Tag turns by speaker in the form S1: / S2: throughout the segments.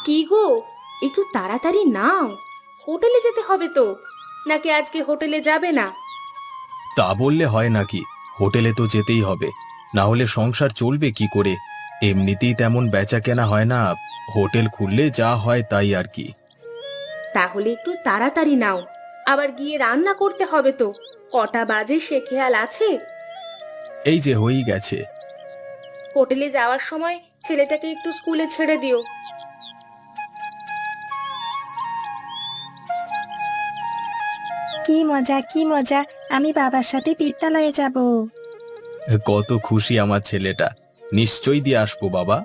S1: কি গো, একটু তাড়াতাড়ি নাও, হোটেলে যেতে হবে তো। নাকি আজকে হোটেলে যাবে না?
S2: তা বললে হয় নাকি? হোটেলে তো যেতেই হবে, না হলে সংসার চলবে কি করে? এমনিতেই তেমন বেচা কেনা হয় না। হোটেল খুললে যা হয় তাই আর কি।
S1: তাহলে একটু তাড়াতাড়ি নাও, আবার গিয়ে রান্না করতে হবে তো। কটা বাজে সে খেয়াল আছে?
S2: এই যে হয়েই গেছে।
S1: হোটেলে যাওয়ার সময় ছেলেটাকে একটু স্কুলে ছেড়ে দিও।
S3: কি মজা কি মজা, আমি বাবার সাথে বিদ্যালয়ে যাব।
S2: কত খুশি আমার ছেলেটা। নিশ্চয়ই দিয়ে আসবো বাবা।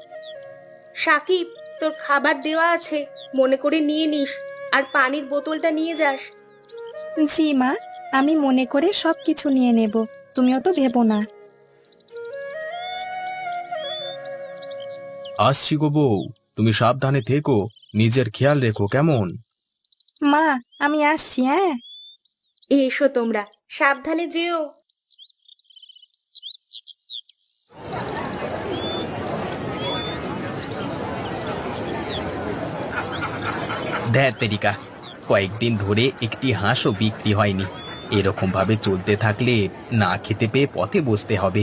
S1: সাকিব, তোর খাবার দেওয়া আছে, মনে করে নিয়ে নিস। আর পানির বোতলটা নিয়ে যাস।
S3: জি মা, আমি মনে করে সব কিছু নিয়ে নেব, তুমিও তো ভেবো না।
S2: আসছি গো বউ, তুমি সাবধানে থেকো, নিজের খেয়াল রেখো কেমন?
S3: মা, আমি আসছি, হ্যাঁ।
S1: এসো তোমরা, সাবধানে যেও।
S2: ধ্যাৎ তেরিকা, কয়েকদিন ধরে একটি হাঁসও বিক্রি হয়নি। এরকম ভাবে চলতে থাকলে না খেতে পেয়ে পথে বসতে হবে।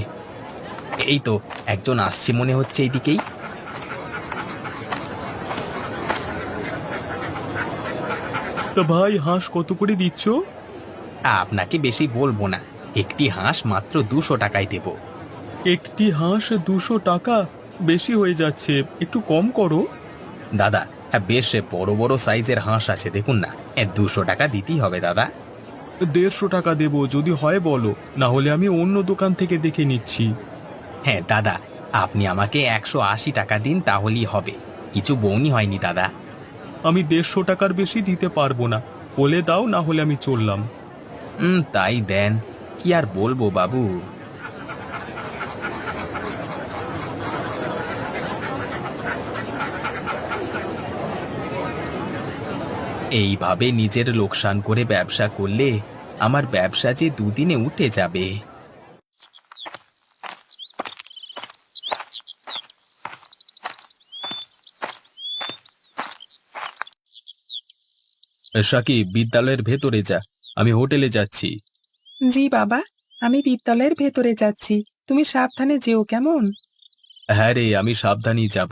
S2: এই তো একজন আসছে মনে হচ্ছে এইদিকেই। তা ভাই, হাঁস কত করে দিচ্ছ? আপনাকে বেশি বলবো না, একটি হাঁস মাত্র 200 টাকায় দেব। একটি হাঁস 200 টাকা? বেশি হয়ে যাচ্ছে, একটু কম করো। দাদা, হ্যাঁ, বেশ বড় বড় সাইজের হাঁস আছে, দেখুন না। 200 টাকা দিতেই হবে দাদা। 150 টাকা দেবো, যদি হয় বলো, না হলে আমি অন্য দোকান থেকে দেখে নিচ্ছি। হ্যাঁ দাদা, আপনি আমাকে 180 টাকা দিন, তাহলেই হবে। কিছু বউনি হয়নি দাদা। আমি 150 টাকার বেশি দিতে পারবো না, বলে দাও, না হলে আমি চললাম। তাই দেন, কি আর বলবো বাবু। এইভাবে নিজের লোকসান করে ব্যবসা করলে আমার ব্যবসা যে দুদিনে উঠে যাবে। সাকিব, বিদ্যালয়ের ভেতরে যা, আমি হোটেলে যাচ্ছি।
S3: জি বাবা, আমি বিদ্যালয়ের ভেতরে যাচ্ছি, তুমি সাবধানে যেও কেমন।
S2: হ্যাঁ রে, আমি সাবধানেই যাব।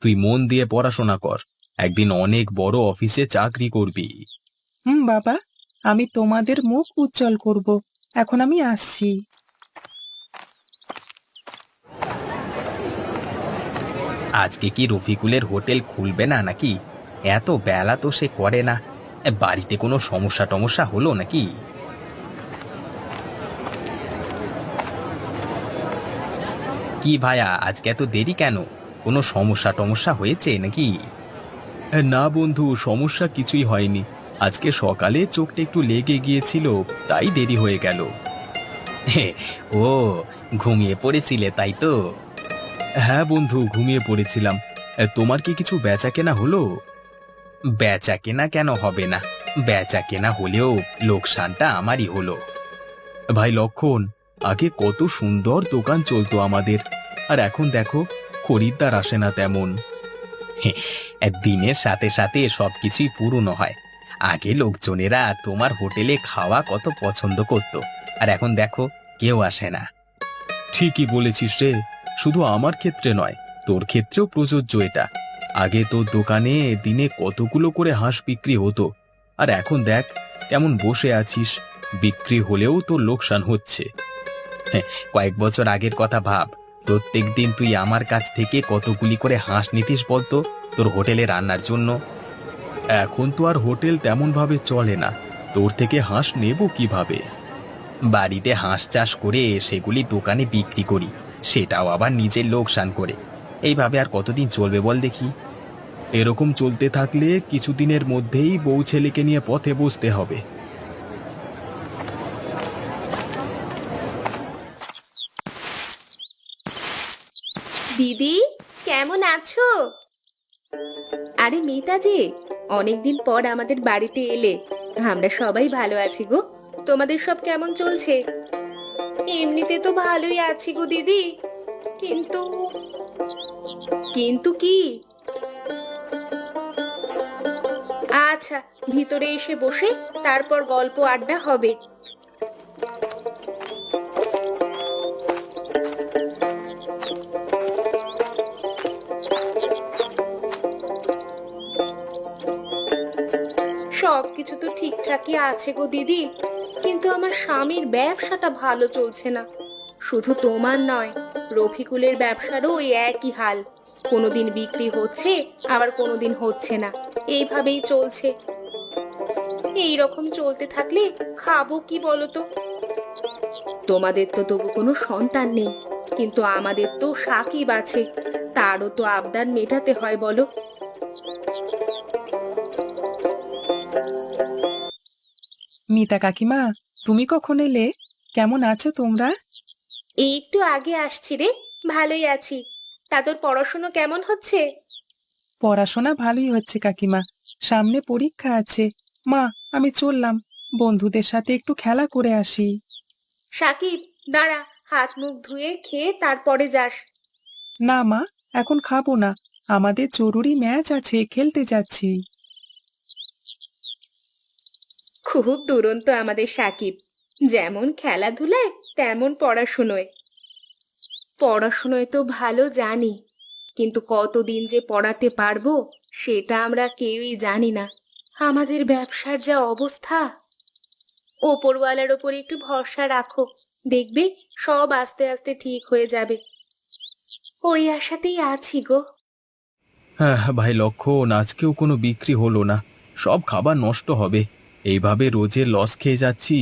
S2: তুই মন দিয়ে পড়াশোনা কর, একদিন অনেক বড় অফিসে চাকরি করবি।
S3: হুম বাবা, আমি তোমাদের মুখ উজ্জ্বল করব। এখন আমি আসছি।
S2: আজকে কি রফিকুলের হোটেল খুলবে না নাকি? এত বেলা তো সে করে না। বাড়িতে কোনো সমস্যা টমস্যা হলো নাকি? কি ভাইয়া, আজকে এত দেরি কেন? কোনো সমস্যা টমস্যা হয়েছে নাকি? না বন্ধু, সমস্যা কিছুই হয়নি। আজকে সকালে চোখটা একটু লেগে গিয়েছিল, তাই দেরি হয়ে গেল। ও, ঘুমিয়ে পড়েছিলে তাই তো? হ্যাঁ বন্ধু, ঘুমিয়ে পড়েছিলাম। তোমার কি কিছু বেচা কেনা হলো? বেচা কেনা কেন হবে না? বেচা কেনা হলেও লোকসানটা আমারই হলো। ভাই লক্ষণ, আগে কত সুন্দর দোকান চলতো আমাদের, আর এখন দেখো, খরিদ্দার আসে না তেমন। দিনের সাথে সাথে সবকিছুই পুরনো হয়। আগে লোকজনেরা তোমার হোটেলে খাওয়া কত পছন্দ করত, আর এখন দেখো, কেউ আসে না। ঠিকই বলেছিস রে, শুধু আমার ক্ষেত্রে নয়, তোর ক্ষেত্রেও প্রযোজ্য এটা। আগে তোর দোকানে দিনে কতগুলো করে হাঁস বিক্রি হতো, আর এখন দেখ কেমন বসে আছিস, বিক্রি হলেও তোর লোকসান হচ্ছে। হ্যাঁ, কয়েক বছর আগের কথা ভাব, প্রত্যেক দিন তুই আমার কাছ থেকে কতগুলি করে হাঁস নিতিস বলতো, তোর হোটেলে রান্নার জন্য। এখন তো আর হোটেল তেমন ভাবে চলে না, তোর থেকে হাঁস নেব কিভাবে? বাড়িতে হাঁস চাষ করে সেগুলি দোকানে বিক্রি করি, সেটাও আবার নিজের লোকসান করে। এইভাবে আর কতদিন চলবে বল দেখি? এরকম চলতে থাকলে কিছুদিনের মধ্যেই বউ ছেলেকে নিয়ে পথে বসতে হবে।
S1: দিদি, কেমন আছো? আরে মিতা যে, অনেকদিন পর আমাদের বাড়িতে এলে। আমরা সবাই ভালো আছি গো। তোমাদের সব কেমন চলছে? এমনিতে তো ভালোই আছি গো দিদি, কিন্তু। কিন্তু কি? আচ্ছা, ভিতরে এসে বসে তারপর গল্প আড্ডা হবে। সবকিছু তো ঠিকঠাকই আছে গো দিদি, কিন্তু আমার স্বামীর ব্যবসাটা ভালো চলছে না। শুধু তোমার নয়, রফিকুলের ব্যবসারও ওই একই হাল। কোনোদিন বিক্রি হচ্ছে, আবার কোনোদিন হচ্ছে না, এইভাবেই চলছে। এই রকম চলতে থাকলে খাবো কি বলো তো? তোমাদের তো তবু কোনো সন্তান নেই, কিন্তু আমাদের তো সাকিব আছে, তারও তো আবদার মেটাতে হয় বলো।
S3: মিতা কাকিমা, তুমি কখন এলে? কেমন আছো তোমরা?
S1: এই একটু আগে আসছি রে। ভালোই আছি। তা তোর পড়াশোনা কেমন হচ্ছে?
S3: পড়াশোনা ভালোই হচ্ছে কাকিমা। সামনে পরীক্ষা আছে। মা, আমি চললাম, বন্ধুদের সাথে একটু খেলা করে আসি।
S1: সাকিব, দাঁড়া, হাত মুখ ধুয়ে খেয়ে তারপরে যাস।
S3: না মা, এখন খাবো না। আমাদের জরুরি ম্যাচ আছে, খেলতে যাচ্ছি।
S1: খুব দুরন্ত আমাদের সাকিব, যেমন খেলাধুলায় তেমন পড়াশুনোয়। পড়াশুনোয় তো ভালো জানি, কিন্তু কতদিন যে পড়াতে পারবো সেটা আমরা কেউই জানি না। আমাদের ব্যবসার যা অবস্থা, ওপরওয়ালার ওপর একটু ভরসা রাখো, দেখবে সব আস্তে আস্তে ঠিক হয়ে যাবে। ওই আশাতেই আছি গো।
S2: হ্যাঁ ভাই লক্ষণ, আজকেও কোনো বিক্রি হলো না, সব খাবার নষ্ট হবে। এইভাবে রোজের লস খেয়ে যাচ্ছি।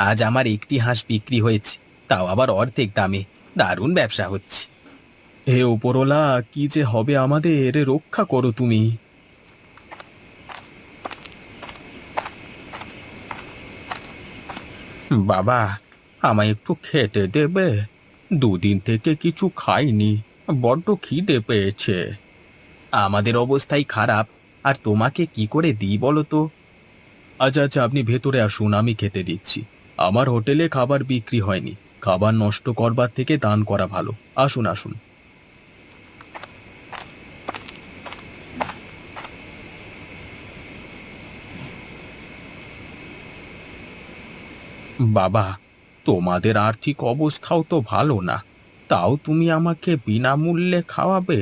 S2: আজ আমার একটি হাঁস বিক্রি হয়েছে, তাও আবার অর্ধেক দামে। দারুণ ব্যবসা হচ্ছে। হে ওপরওয়ালা, কি যে হবে আমাদের, রক্ষা করো তুমি। বাবা, আমায় একটু খেতে দেবে? দুদিন থেকে কিছু খাইনি, বড্ড খিদে পেয়েছে। আমাদের অবস্থাই খারাপ, আর তোমাকে কি করে দিই বলো তো? আচ্ছা আচ্ছা, আপনি ভেতরে আসুন, আমি খেতে দিচ্ছি। আমার হোটেলে খাবার বিক্রি হয়নি, খাবার নষ্ট করবার থেকে দান করা ভালো। আসুন আসুন। বাবা, তোমাদের আর্থিক অবস্থাও তো ভালো না, তাও তুমি আমাকে বিনামূল্যে খাওয়াবে?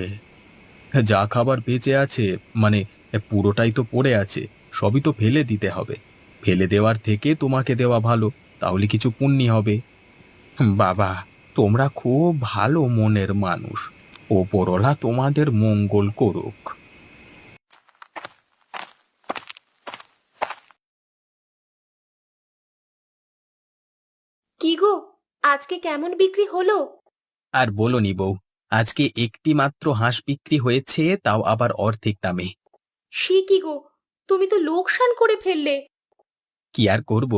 S2: যা খাবার বেঁচে আছে, মানে পুরোটাই তো পড়ে আছে, সবই তো ফেলে দিতে হবে। ফেলে দেওয়ার থেকে তোমাকে দেওয়া ভালো, তাহলে কিছু পুণ্যি হবে। বাবা, তোমরা খুব ভালো মনের মানুষ, ওপরওয়ালা তোমাদের মঙ্গল করুক।
S1: কি গো, আজকে কেমন বিক্রি হলো?
S2: আর বলনি বউ, আজকে একটি মাত্র হাঁস বিক্রি হয়েছে, তাও আবার অর্ধেক দামে।
S1: সে কি গো, তুমি তো লোকসান করে ফেললে।
S2: কি আর করব,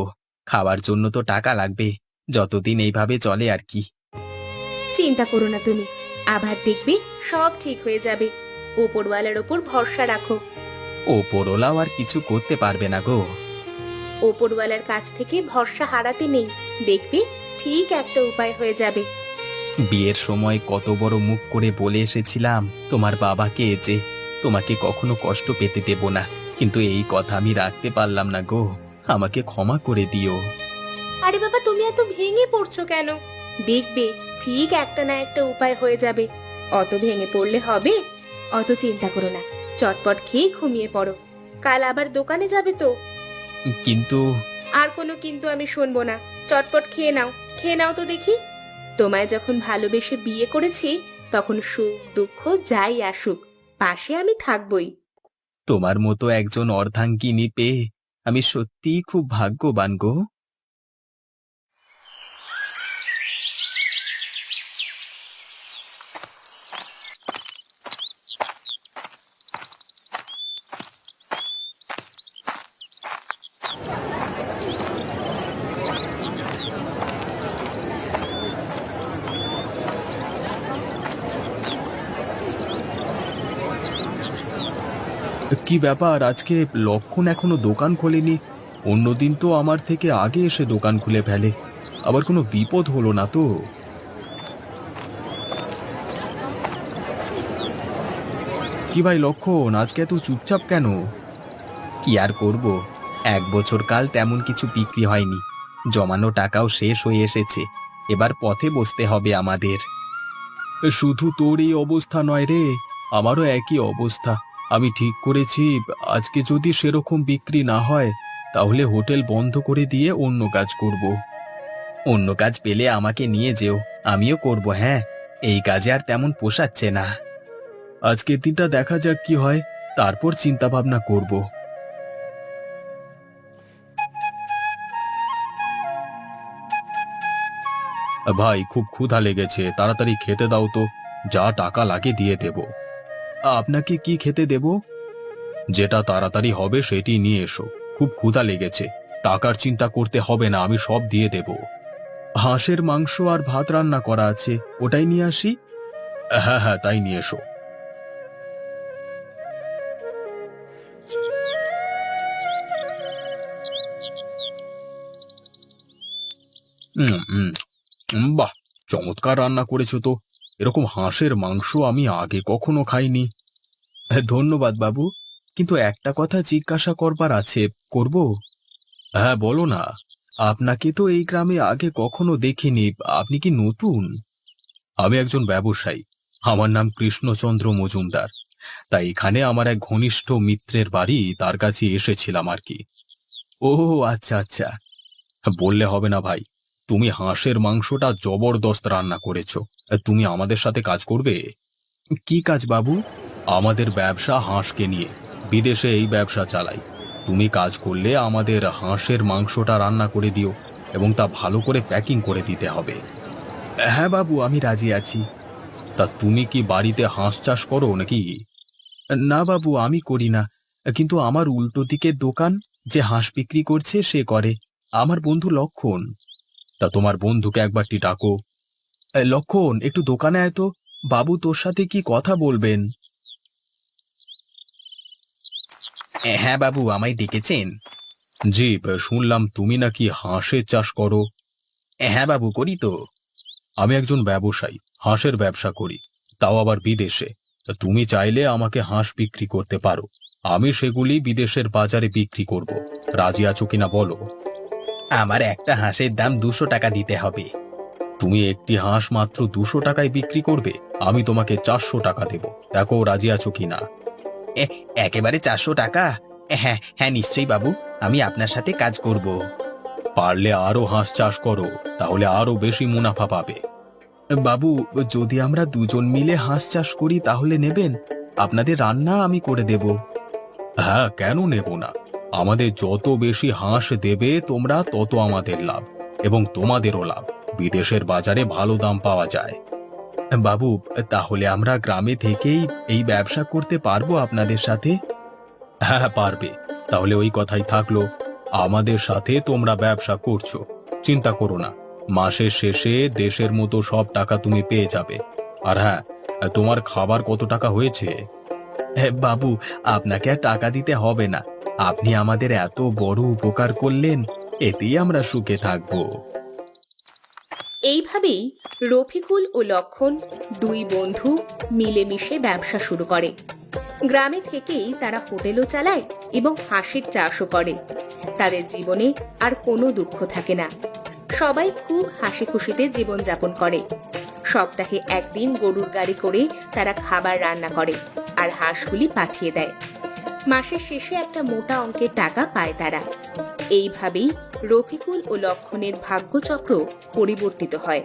S2: খাওয়ার জন্য তো টাকা লাগবে, যতদিন এইভাবে চলে আর কি।
S1: চিন্তা করো না তুমি, আবার দেখবে সব ঠিক হয়ে যাবে। ওপরওয়ালার ওপর ভরসা রাখো।
S2: ওপরওয়ালাও আর কিছু করতে পারবে না গো।
S1: ওপরওয়ালার কাছ থেকে ভরসা হারাতে নেই, দেখবে ঠিক একটা উপায় হয়ে যাবে।
S2: বিয়ের সময় কত বড় মুখ করে বলে এসেছিলাম তোমার বাবাকে যে তোমাকে কখনো কষ্ট পেতে দেব না, কিন্তু এই কথা আমি রাখতে পারলাম না গো। আমাকে ক্ষমা করে দিও।
S1: আরে বাবা, তুমি এত ভেঙে পড়ছো কেন? দেখবে ঠিক একটা না একটা উপায় হয়ে যাবে। অত ভেঙে পড়লে হবে? অত চিন্তা করো না, চটপট খেয়ে ঘুমিয়ে পড়ো। কাল আবার দোকানে যাবে তো?
S2: কিন্তু
S1: আর কোনো কিন্তু আমি শুনবো না। চটপট খেয়ে নাও, খেয়ে নাও তো দেখি। তোমায় যখন ভালোবেসে বিয়ে করেছি, তখন সুখ দুঃখ যাই আসুক, পাশে আমি থাকবই।
S2: তোমার মতো একজন অর্ধাঙ্গিনী পেয়ে আমি সত্যিই খুব ভাগ্যবান গো। কি ব্যাপার, আজকে লক্ষণ এখনো দোকান খোলেনি? অন্যদিন তো আমার থেকে আগে এসে দোকান খুলে ফেলে। আবার কোনো বিপদ হলো না তো? কি ভাই লক্ষণ, আজকে এত চুপচাপ কেন? কি আর করব, 1 বছর কাল তেমন কিছু বিক্রি হয়নি, জমানো টাকাও শেষ হয়ে এসেছে। এবার পথে বসতে হবে আমাদের। শুধু তোর এই অবস্থা নয় রে, আমারও একই অবস্থা। আমি ঠিক করেছি, আজকে যদি সেরকম বিক্রি না হয় তাহলে হোটেল বন্ধ করে দিয়ে অন্য কাজ করব। অন্য কাজ পেলে আমাকে নিয়ে যেও, আমিও করব। হ্যাঁ, এই কাজে আর তেমন পোষাচ্ছে না। আজকের দিনটা দেখা যাক কি হয়, তারপর চিন্তা ভাবনা করব। ভাই, খুব ক্ষুধা লেগেছে, তাড়াতাড়ি খেতে দাও তো। যা টাকা লাগে দিয়ে দেব। আপনাকে কি খেতে দেব? যেটা তাড়াতাড়ি হবে সেটি নিয়ে এসো। খুব ক্ষুধা লেগেছে, টাকার চিন্তা করতে হবে না, আমি সব দিয়ে দেব। হাঁসের মাংস আর ভাত রান্না করা আছে, ওটাই নিয়ে আসি। হ্যাঁ হ্যাঁ, তাই নিয়ে এসো। হুম হুম। বাহ, চমৎকার রান্না করেছো তো। এরকম হাঁসের মাংস আমি আগে কখনো খাইনি। ধন্যবাদ বাবু, কিন্তু একটা কথা জিজ্ঞাসা করবার আছে, করব? হ্যাঁ, বলো না। আপনাকে তো এই গ্রামে আগে কখনো দেখিনি, আপনি কি নতুন? আমি একজন ব্যবসায়ী, আমার নাম কৃষ্ণচন্দ্র মজুমদার। তাই এখানে আমার এক ঘনিষ্ঠ মিত্রের বাড়ি, তার কাছে এসেছিলাম আর কি। ও আচ্ছা আচ্ছা। বললে হবে না ভাই, তুমি হাঁসের মাংসটা জবরদস্ত রান্না করেছো। তুমি আমাদের সাথে কাজ করবে। কি কাজ বাবু? আমাদের ব্যবসা হাঁসকে নিয়ে, বিদেশে এই ব্যবসা চালাই। তুমি কাজ করলে আমাদের হাঁসের মাংসটা রান্না করে দিও, এবং তা ভালো করে প্যাকিং করে দিতে হবে। হ্যাঁ বাবু, আমি রাজি আছি। তা তুমি কি বাড়িতে হাঁস চাষ করো নাকি? না বাবু, আমি করি না, কিন্তু আমার উল্টো দিকের দোকান যে হাঁস বিক্রি করছে সে করে, আমার বন্ধু লক্ষণ। তা তোমার বন্ধুকে একবারটি ডাকো। লক্ষণ, একটু দোকানে আয় তো, বাবু তোর সাথে কি কথা বলবেন। হ্যাঁ বাবু, আমায় ডেকেছেন? জি, শুনলাম তুমি নাকি হাঁসের চাষ করো। হ্যাঁ বাবু, করি তো। আমি একজন ব্যবসায়ী, হাঁসের ব্যবসা করি, তাও আবার বিদেশে। তা তুমি চাইলে আমাকে হাঁস বিক্রি করতে পারো, আমি সেগুলি বিদেশের বাজারে বিক্রি করব। রাজি আছো কিনা বলো? আমার একটা হাঁসের দাম 200 টাকা দিতে হবে। তুমি একটি হাঁস মাত্র 200 টাকায় বিক্রি করবে? আমি তোমাকে 400 টাকা দেব, দেখো রাজি আছো কিনা। একেবারে 400 টাকা? হ্যাঁ হ্যাঁ, নিশ্চয়ই বাবু, আমি আপনার সাথে কাজ করব। পারলে আরো হাঁস চাষ করো, তাহলে আরো বেশি মুনাফা পাবে। বাবু, যদি আমরা দুজন মিলে হাঁস চাষ করি তাহলে নেবেন? আপনাদের রান্না আমি করে দেব। হ্যাঁ, কেন নেব না? আমাদের যত বেশি হাঁস দেবে তোমরা, তত আমাদের লাভ, এবং তোমাদেরও লাভ। বিদেশের বাজারে ভালো দাম পাওয়া যায়। বাবু, তাহলে আমরা গ্রামে থেকেই এই ব্যবসা করতে পারবো আপনাদের সাথে? হ্যাঁ পারবে। তাহলে ওই কথাই থাকলো, আমাদের সাথে তোমরা ব্যবসা করছো, চিন্তা করো না। মাসের শেষে দেশের মতো সব টাকা তুমি পেয়ে যাবে। আর হ্যাঁ, তোমার খাবার কত টাকা হয়েছে? বাবু, আপনাকে আর টাকা দিতে হবে না, আপনি আমাদের এত বড় উপকার করলেন, এতেই আমরা সুখে থাকবো।
S1: এইভাবেই রফিকুল ও লক্ষণ দুই বন্ধু মিলেমিশে ব্যবসা শুরু করে। গ্রামে থেকেই তারা হোটেলও চালায় এবং হাঁসের চাষও করে। তাদের জীবনে আর কোনো দুঃখ থাকে না, সবাই খুব হাসি খুশিতে জীবনযাপন করে। সপ্তাহে একদিন গরুর গাড়ি করে তারা খাবার রান্না করে আর হাঁসগুলি পাঠিয়ে দেয়। মাসের শেষে একটা মোটা অঙ্কের টাকা পায় তারা। এইভাবেই রফিকুল ও লক্ষণের ভাগ্যচক্র পরিবর্তিত হয়।